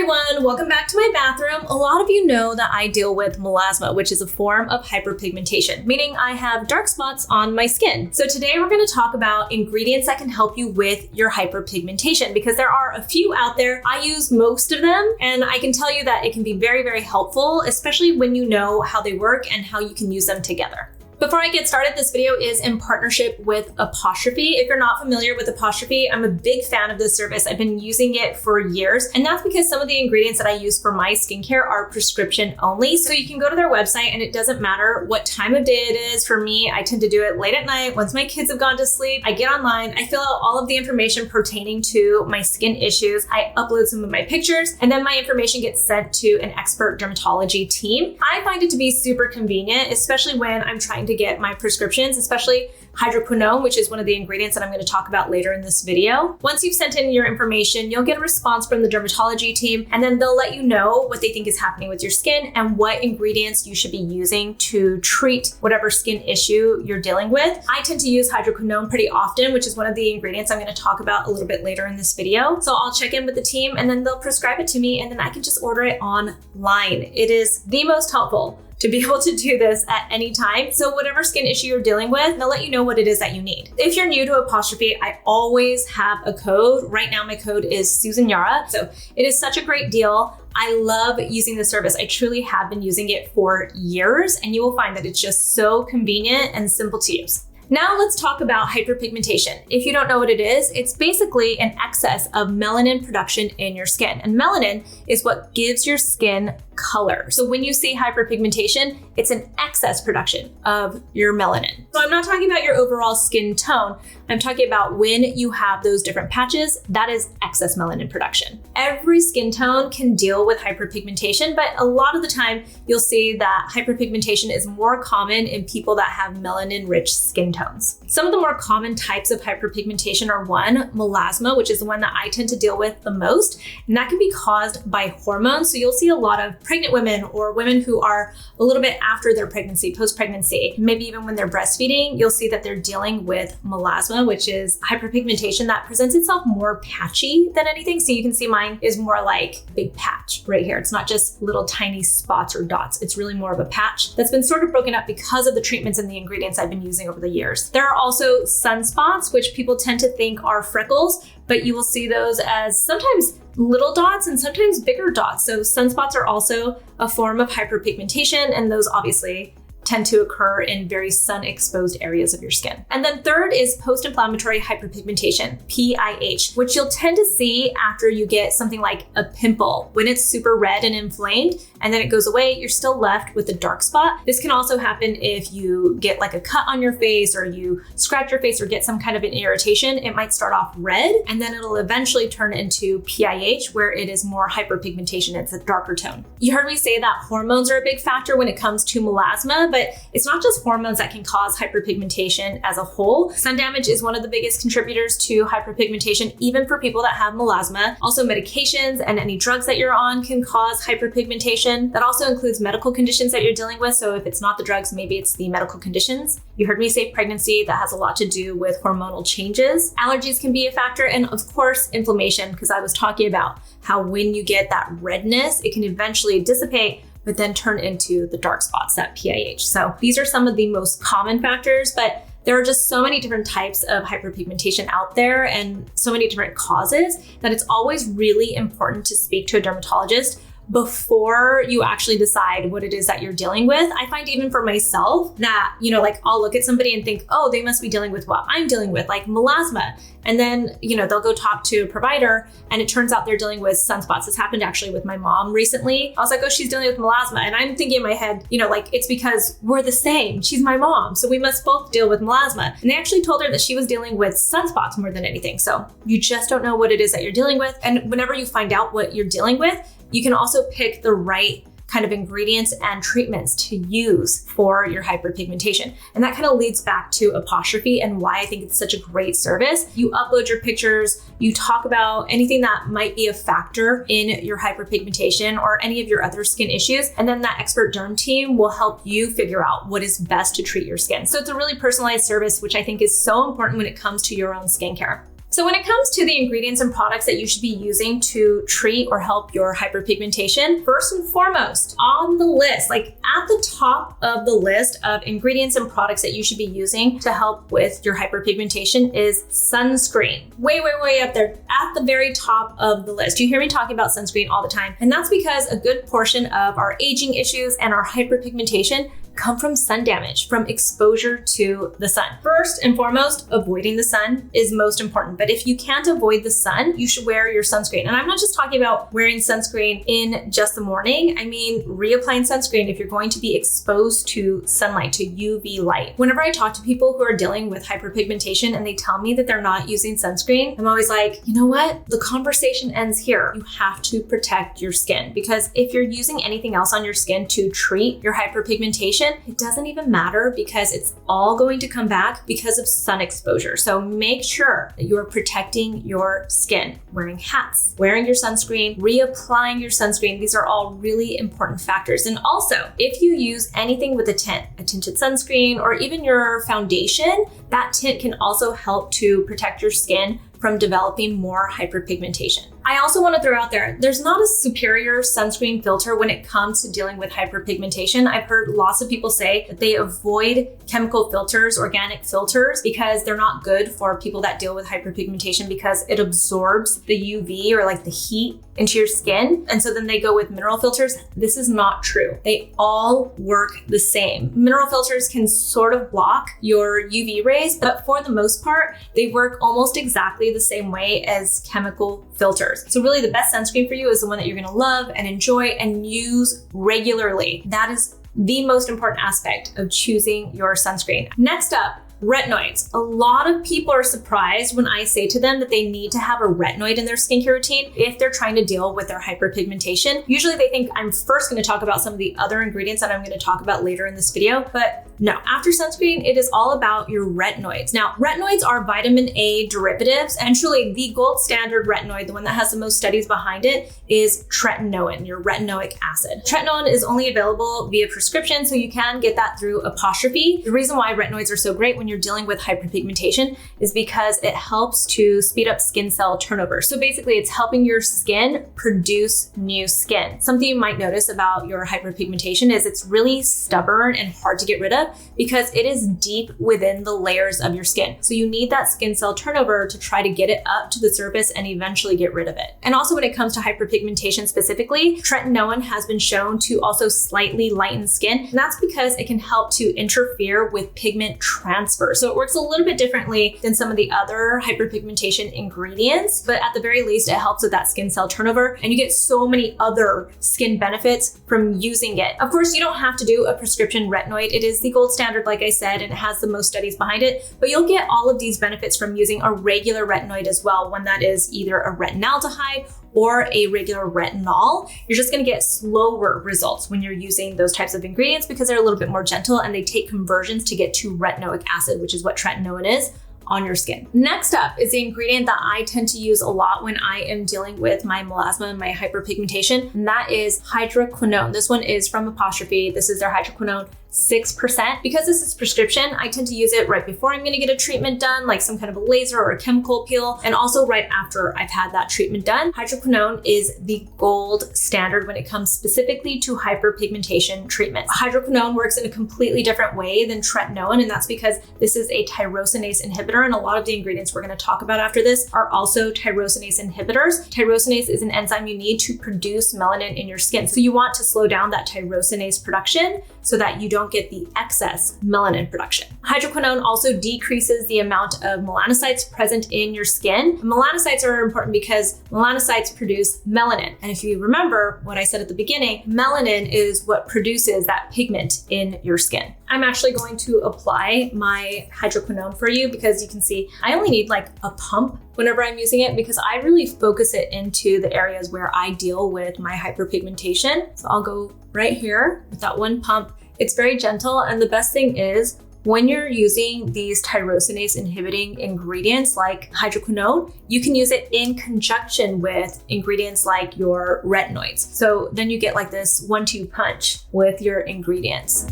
everyone, welcome back to my bathroom. A lot of you know that I deal with melasma, which is a form of hyperpigmentation, meaning I have dark spots on my skin. So today we're going to talk about ingredients that can help you with your hyperpigmentation because there are a few out there. I use most of them and I can tell you that it can be very, very helpful, especially when you know how they work and how you can use them together. Before I get started, this video is in partnership with Apostrophe. If you're not familiar with Apostrophe, I'm a big fan of this service. I've been using it for years, and that's because some of the ingredients that I use for my skincare are prescription only. So you can go to their website and it doesn't matter what time of day it is. For me, I tend to do it late at night once my kids have gone to sleep. I get online, I fill out all of the information pertaining to my skin issues. I upload some of my pictures, and then my information gets sent to an expert dermatology team. I find it to be super convenient, especially when I'm trying to get my prescriptions, especially Hydroquinone, which is one of the ingredients that I'm going to talk about later in this video. Once you've sent in your information, you'll get a response from the dermatology team, and then they'll let you know what they think is happening with your skin and what ingredients you should be using to treat whatever skin issue you're dealing with. I tend to use Hydroquinone pretty often, which is one of the ingredients I'm going to talk about a little bit later in this video. So I'll check in with the team and then they'll prescribe it to me, and then I can just order it online. It is the most helpful to be able to do this at any time. So whatever skin issue you're dealing with, they'll let you know what it is that you need. If you're new to Apostrophe, I always have a code. Right now, my code is Susan Yara. So it is such a great deal. I love using the service. I truly have been using it for years, and you will find that it's just so convenient and simple to use. Now let's talk about hyperpigmentation. If you don't know what it is, it's basically an excess of melanin production in your skin. And melanin is what gives your skin color. So when you see hyperpigmentation, it's an excess production of your melanin. So I'm not talking about your overall skin tone. I'm talking about when you have those different patches, that is excess melanin production. Every skin tone can deal with hyperpigmentation, but a lot of the time you'll see that hyperpigmentation is more common in people that have melanin-rich skin tones. Some of the more common types of hyperpigmentation are one, melasma, which is the one that I tend to deal with the most, and that can be caused by hormones. So you'll see a lot of pregnant women or women who are a little bit after their pregnancy, post-pregnancy, maybe even when they're breastfeeding, you'll see that they're dealing with melasma, which is hyperpigmentation that presents itself more patchy than anything. So you can see mine is more like a big patch right here. It's not just little tiny spots or dots. It's really more of a patch that's been sort of broken up because of the treatments and the ingredients I've been using over the years. There are also sunspots, which people tend to think are freckles, but you will see those as sometimes little dots and sometimes bigger dots. So sunspots are also a form of hyperpigmentation, and those obviously tend to occur in very sun-exposed areas of your skin. And then third is post-inflammatory hyperpigmentation, PIH, which you'll tend to see after you get something like a pimple. When it's super red and inflamed and then it goes away, you're still left with a dark spot. This can also happen if you get like a cut on your face or you scratch your face or get some kind of an irritation. It might start off red and then it'll eventually turn into PIH, where it is more hyperpigmentation. It's a darker tone. You heard me say that hormones are a big factor when it comes to melasma, but it's not just hormones that can cause hyperpigmentation as a whole. Sun damage is one of the biggest contributors to hyperpigmentation, even for people that have melasma. Also, medications and any drugs that you're on can cause hyperpigmentation. That also includes medical conditions that you're dealing with. So if it's not the drugs, maybe it's the medical conditions. You heard me say pregnancy. That has a lot to do with hormonal changes. Allergies can be a factor, and of course, inflammation, because I was talking about how when you get that redness, it can eventually dissipate but then turn into the dark spots, that PIH. So these are some of the most common factors, but there are just so many different types of hyperpigmentation out there and so many different causes that it's always really important to speak to a dermatologist before you actually decide what it is that you're dealing with. I find even for myself that, like I'll look at somebody and think, oh, they must be dealing with what I'm dealing with, like melasma. And then, they'll go talk to a provider and it turns out they're dealing with sunspots. This happened actually with my mom recently. I was like, oh, she's dealing with melasma. And I'm thinking in my head, like it's because we're the same. She's my mom. So we must both deal with melasma. And they actually told her that she was dealing with sunspots more than anything. So you just don't know what it is that you're dealing with. And whenever you find out what you're dealing with, you can also pick the right kind of ingredients and treatments to use for your hyperpigmentation. And that kind of leads back to Apostrophe and why I think it's such a great service. You upload your pictures, you talk about anything that might be a factor in your hyperpigmentation or any of your other skin issues, and then that expert derm team will help you figure out what is best to treat your skin. So it's a really personalized service, which I think is so important when it comes to your own skincare. So when it comes to the ingredients and products that you should be using to treat or help your hyperpigmentation, first and foremost on the list, like at the top of the list of ingredients and products that you should be using to help with your hyperpigmentation is sunscreen. Way, way, way up there at the very top of the list. You hear me talking about sunscreen all the time, and that's because a good portion of our aging issues and our hyperpigmentation come from sun damage, from exposure to the sun. First and foremost, avoiding the sun is most important. But if you can't avoid the sun, you should wear your sunscreen. And I'm not just talking about wearing sunscreen in just the morning. I mean, reapplying sunscreen if you're going to be exposed to sunlight, to UV light. Whenever I talk to people who are dealing with hyperpigmentation and they tell me that they're not using sunscreen, I'm always like, you know what? The conversation ends here. You have to protect your skin, because if you're using anything else on your skin to treat your hyperpigmentation, it doesn't even matter, because it's all going to come back because of sun exposure. So make sure that you're protecting your skin, wearing hats, wearing your sunscreen, reapplying your sunscreen. These are all really important factors. And also, if you use anything with a tinted sunscreen, or even your foundation, that tint can also help to protect your skin from developing more hyperpigmentation. I also want to throw out there, there's not a superior sunscreen filter when it comes to dealing with hyperpigmentation. I've heard lots of people say that they avoid chemical filters, organic filters, because they're not good for people that deal with hyperpigmentation, because it absorbs the UV or like the heat into your skin. And so then they go with mineral filters. This is not true. They all work the same. Mineral filters can sort of block your UV rays, but for the most part, they work almost exactly the same way as chemical filters. So really the best sunscreen for you is the one that you're gonna love and enjoy and use regularly. That is the most important aspect of choosing your sunscreen. Next up, retinoids. A lot of people are surprised when I say to them that they need to have a retinoid in their skincare routine if they're trying to deal with their hyperpigmentation. Usually they think I'm first going to talk about some of the other ingredients that I'm going to talk about later in this video, but no, after sunscreen, it is all about your retinoids. Now, retinoids are vitamin A derivatives, and truly the gold standard retinoid, the one that has the most studies behind it, is tretinoin, your retinoic acid. Tretinoin is only available via prescription, so you can get that through apostrophe. The reason why retinoids are so great when you're dealing with hyperpigmentation is because it helps to speed up skin cell turnover. So basically, it's helping your skin produce new skin. Something you might notice about your hyperpigmentation is it's really stubborn and hard to get rid of, because it is deep within the layers of your skin. So you need that skin cell turnover to try to get it up to the surface and eventually get rid of it. And also when it comes to hyperpigmentation specifically, tretinoin has been shown to also slightly lighten skin. And that's because it can help to interfere with pigment transfer. So it works a little bit differently than some of the other hyperpigmentation ingredients, but at the very least, it helps with that skin cell turnover, and you get so many other skin benefits from using it. Of course, you don't have to do a prescription retinoid. It is the gold standard, like I said, and it has the most studies behind it, but you'll get all of these benefits from using a regular retinoid as well, one that is either a retinaldehyde or a regular retinol. You're just gonna get slower results when you're using those types of ingredients because they're a little bit more gentle and they take conversions to get to retinoic acid, which is what tretinoin is, on your skin. Next up is the ingredient that I tend to use a lot when I am dealing with my melasma and my hyperpigmentation, and that is hydroquinone. This one is from Apostrophe. This is their hydroquinone 6%. Because this is prescription, I tend to use it right before I'm gonna get a treatment done, like some kind of a laser or a chemical peel, and also right after I've had that treatment done. Hydroquinone is the gold standard when it comes specifically to hyperpigmentation treatments. Hydroquinone works in a completely different way than tretinoin, and that's because this is a tyrosinase inhibitor, and a lot of the ingredients we're gonna talk about after this are also tyrosinase inhibitors. Tyrosinase is an enzyme you need to produce melanin in your skin. So you want to slow down that tyrosinase production so that you don't get the excess melanin production. Hydroquinone also decreases the amount of melanocytes present in your skin. Melanocytes are important because melanocytes produce melanin. And if you remember what I said at the beginning, melanin is what produces that pigment in your skin. I'm actually going to apply my hydroquinone for you because you can see I only need like a pump whenever I'm using it because I really focus it into the areas where I deal with my hyperpigmentation. So I'll go right here with that one pump. It's very gentle, and the best thing is when you're using these tyrosinase inhibiting ingredients like hydroquinone, you can use it in conjunction with ingredients like your retinoids. So then you get like this 1-2 punch with your ingredients.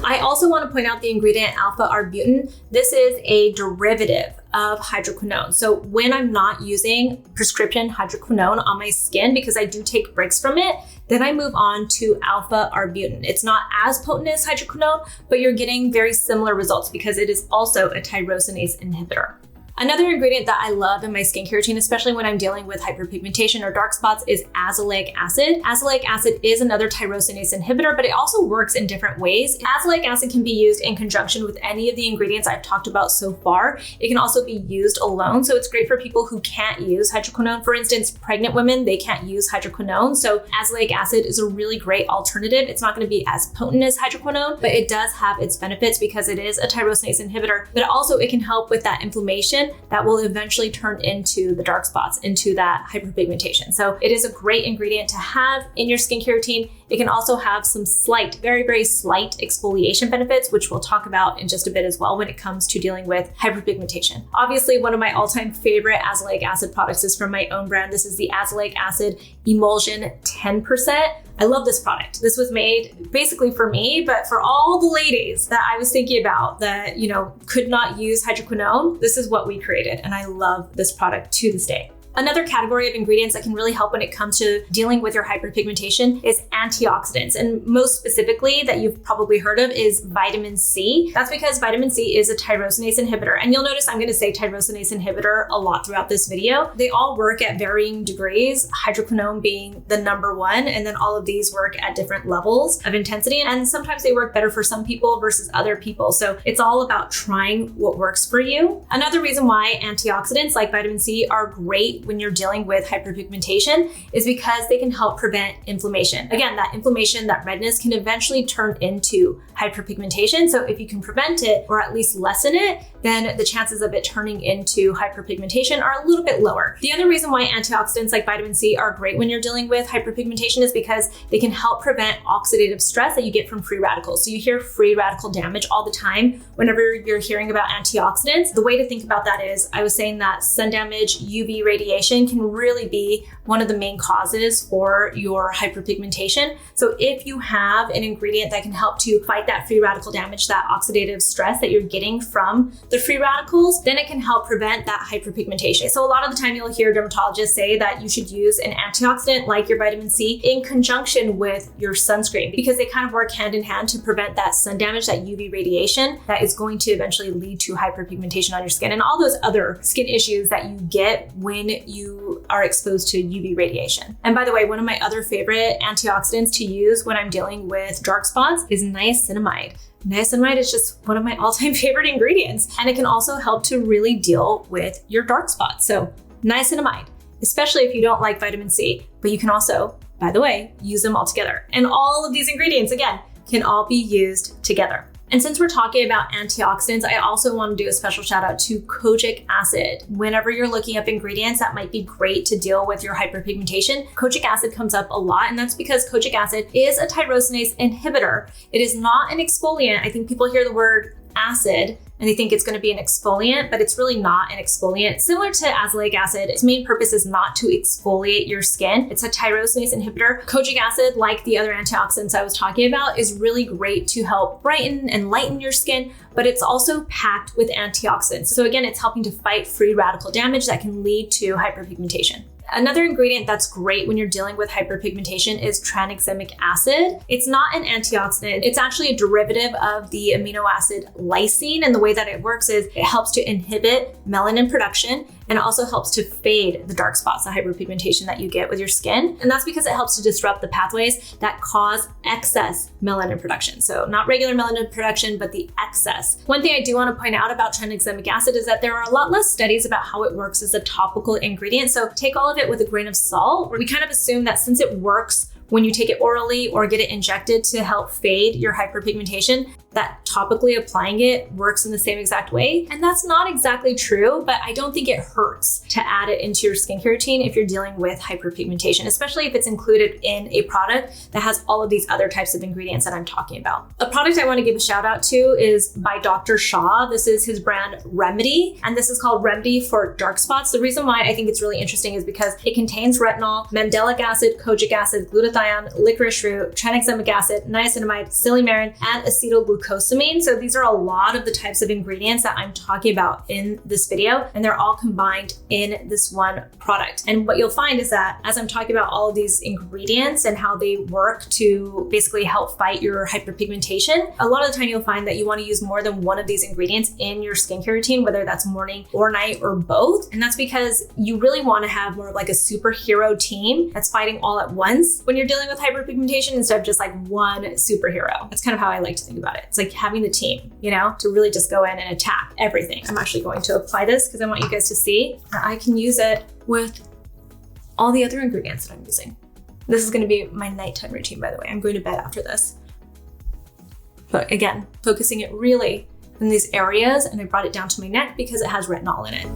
I also want to point out the ingredient alpha arbutin. This is a derivative of hydroquinone. So when I'm not using prescription hydroquinone on my skin, because I do take breaks from it, then I move on to alpha arbutin. It's not as potent as hydroquinone, but you're getting very similar results because it is also a tyrosinase inhibitor. Another ingredient that I love in my skincare routine, especially when I'm dealing with hyperpigmentation or dark spots, is azelaic acid. Azelaic acid is another tyrosinase inhibitor, but it also works in different ways. Azelaic acid can be used in conjunction with any of the ingredients I've talked about so far. It can also be used alone, so it's great for people who can't use hydroquinone. For instance, pregnant women, they can't use hydroquinone, so azelaic acid is a really great alternative. It's not going to be as potent as hydroquinone, but it does have its benefits because it is a tyrosinase inhibitor, but also it can help with that inflammation that will eventually turn into the dark spots, into that hyperpigmentation. So it is a great ingredient to have in your skincare routine. It can also have some slight, very, very slight exfoliation benefits, which we'll talk about in just a bit as well when it comes to dealing with hyperpigmentation. Obviously, one of my all-time favorite azelaic acid products is from my own brand. This is the Azelaic Acid Emulsion 10%. I love this product. This was made basically for me, but for all the ladies that I was thinking about that, could not use hydroquinone, this is what we created. And I love this product to this day. Another category of ingredients that can really help when it comes to dealing with your hyperpigmentation is antioxidants. And most specifically that you've probably heard of is vitamin C. That's because vitamin C is a tyrosinase inhibitor. And you'll notice I'm going to say tyrosinase inhibitor a lot throughout this video. They all work at varying degrees, hydroquinone being the number one, and then all of these work at different levels of intensity. And sometimes they work better for some people versus other people. So it's all about trying what works for you. Another reason why antioxidants like vitamin C are great when you're dealing with hyperpigmentation is because they can help prevent inflammation. Again, that inflammation, that redness can eventually turn into hyperpigmentation. So if you can prevent it or at least lessen it, then the chances of it turning into hyperpigmentation are a little bit lower. The other reason why antioxidants like vitamin C are great when you're dealing with hyperpigmentation is because they can help prevent oxidative stress that you get from free radicals. So you hear free radical damage all the time whenever you're hearing about antioxidants. The way to think about that is, I was saying that sun damage, UV radiation can really be one of the main causes for your hyperpigmentation. So if you have an ingredient that can help to fight that free radical damage, that oxidative stress that you're getting from the free radicals, then it can help prevent that hyperpigmentation. So a lot of the time you'll hear dermatologists say that you should use an antioxidant like your vitamin C in conjunction with your sunscreen because they kind of work hand in hand to prevent that sun damage, that UV radiation that is going to eventually lead to hyperpigmentation on your skin and all those other skin issues that you get when you are exposed to UV radiation. And by the way, one of my other favorite antioxidants to use when I'm dealing with dark spots is niacinamide. Niacinamide is just one of my all-time favorite ingredients, and it can also help to really deal with your dark spots. So niacinamide, especially if you don't like vitamin C, but you can also, by the way, use them all together. And all of these ingredients, again, can all be used together. And since we're talking about antioxidants, I also want to do a special shout out to Kojic Acid. Whenever you're looking up ingredients that might be great to deal with your hyperpigmentation, Kojic Acid comes up a lot, and that's because Kojic Acid is a tyrosinase inhibitor. It is not an exfoliant. I think people hear the word acid and they think it's going to be an exfoliant, but it's really not an exfoliant. Similar to azelaic acid, its main purpose is not to exfoliate your skin. It's a tyrosinase inhibitor. Kojic acid, like the other antioxidants I was talking about, is really great to help brighten and lighten your skin, but it's also packed with antioxidants. So again, it's helping to fight free radical damage that can lead to hyperpigmentation. Another ingredient that's great when you're dealing with hyperpigmentation is tranexamic acid. It's not an antioxidant. It's actually a derivative of the amino acid lysine. And the way that it works is it helps to inhibit melanin production and it also helps to fade the dark spots, the hyperpigmentation that you get with your skin. And that's because it helps to disrupt the pathways that cause excess melanin production. So not regular melanin production, but the excess. One thing I do want to point out about tranexamic acid is that there are a lot less studies about how it works as a topical ingredient. So take all of it with a grain of salt. We kind of assume that since it works when you take it orally or get it injected to help fade your hyperpigmentation, that topically applying it works in the same exact way. And that's not exactly true, but I don't think it hurts to add it into your skincare routine if you're dealing with hyperpigmentation, especially if it's included in a product that has all of these other types of ingredients that I'm talking about. A product I want to give a shout out to is by Dr. Shah. This is his brand Remedy, and this is called Remedy for Dark Spots. The reason why I think it's really interesting is because it contains retinol, mandelic acid, kojic acid, glutathione, licorice root, tranexamic acid, niacinamide, silymarin, and acetylglucose glucosamine. So these are a lot of the types of ingredients that I'm talking about in this video, and they're all combined in this one product. And what you'll find is that as I'm talking about all of these ingredients and how they work to basically help fight your hyperpigmentation, a lot of the time you'll find that you want to use more than one of these ingredients in your skincare routine, whether that's morning or night or both. And that's because you really want to have more of like a superhero team that's fighting all at once when you're dealing with hyperpigmentation instead of just like one superhero. That's kind of how I like to think about it. It's like having the team, you know, to really just go in and attack everything. I'm actually going to apply this because I want you guys to see that I can use it with all the other ingredients that I'm using. This is going to be my nighttime routine, by the way. I'm going to bed after this. But again, focusing it really in these areas, and I brought it down to my neck because it has retinol in it.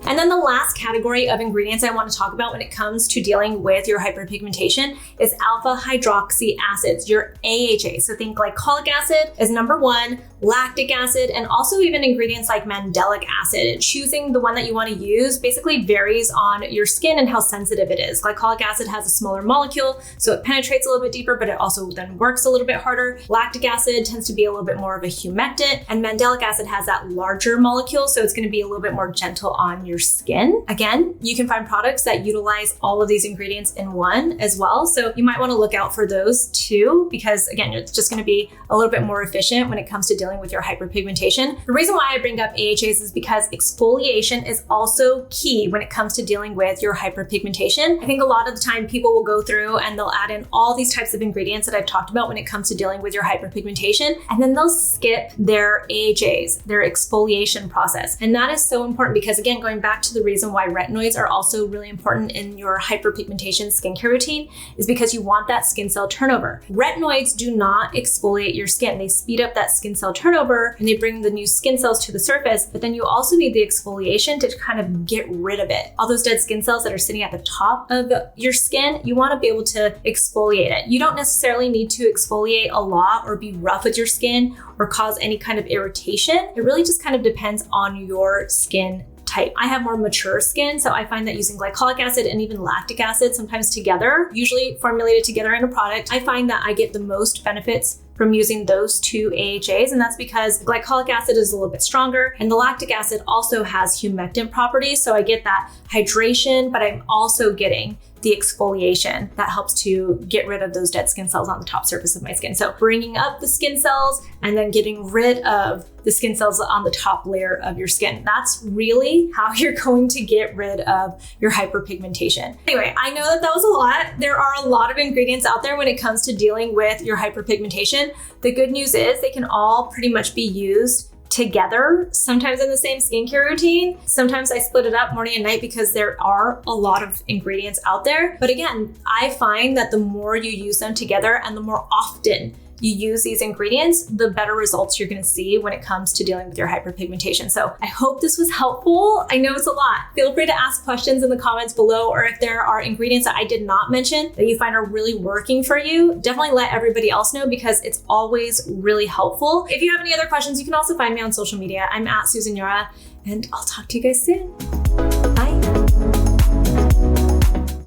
And then the last category of ingredients I want to talk about when it comes to dealing with your hyperpigmentation is alpha hydroxy acids, your AHA. So think glycolic acid is number one, lactic acid, and also even ingredients like mandelic acid. Choosing the one that you want to use basically varies on your skin and how sensitive it is. Glycolic acid has a smaller molecule, so it penetrates a little bit deeper, but it also then works a little bit harder. Lactic acid tends to be a little bit more of a humectant, and mandelic acid has that larger molecule, so it's going to be a little bit more gentle on your skin. Again, you can find products that utilize all of these ingredients in one as well. So you might want to look out for those too, because again, it's just going to be a little bit more efficient when it comes to dealing with your hyperpigmentation. The reason why I bring up AHAs is because exfoliation is also key when it comes to dealing with your hyperpigmentation. I think a lot of the time people will go through and they'll add in all these types of ingredients that I've talked about when it comes to dealing with your hyperpigmentation, and then they'll skip their AHAs, their exfoliation process. And that is so important because again, going back to the reason why retinoids are also really important in your hyperpigmentation skincare routine is because you want that skin cell turnover. Retinoids do not exfoliate your skin. They speed up that skin cell turnover and they bring the new skin cells to the surface, but then you also need the exfoliation to kind of get rid of it. All those dead skin cells that are sitting at the top of your skin, you want to be able to exfoliate it. You don't necessarily need to exfoliate a lot or be rough with your skin or cause any kind of irritation. It really just kind of depends on your skin type. I have more mature skin, so I find that using glycolic acid and even lactic acid sometimes together, usually formulated together in a product, I find that I get the most benefits from using those two AHAs, and that's because glycolic acid is a little bit stronger and the lactic acid also has humectant properties, so I get that hydration, but I'm also getting the exfoliation that helps to get rid of those dead skin cells on the top surface of my skin. So bringing up the skin cells and then getting rid of the skin cells on the top layer of your skin. That's really how you're going to get rid of your hyperpigmentation. Anyway, I know that was a lot. There are a lot of ingredients out there when it comes to dealing with your hyperpigmentation. The good news is they can all pretty much be used together, sometimes in the same skincare routine. Sometimes I split it up morning and night because there are a lot of ingredients out there. But again, I find that the more you use them together and the more often you use these ingredients, the better results you're going to see when it comes to dealing with your hyperpigmentation. So I hope this was helpful. I know it's a lot. Feel free to ask questions in the comments below, or if there are ingredients that I did not mention that you find are really working for you, definitely let everybody else know because it's always really helpful. If you have any other questions, you can also find me on social media. I'm at Susan Yara, and I'll talk to you guys soon. Bye.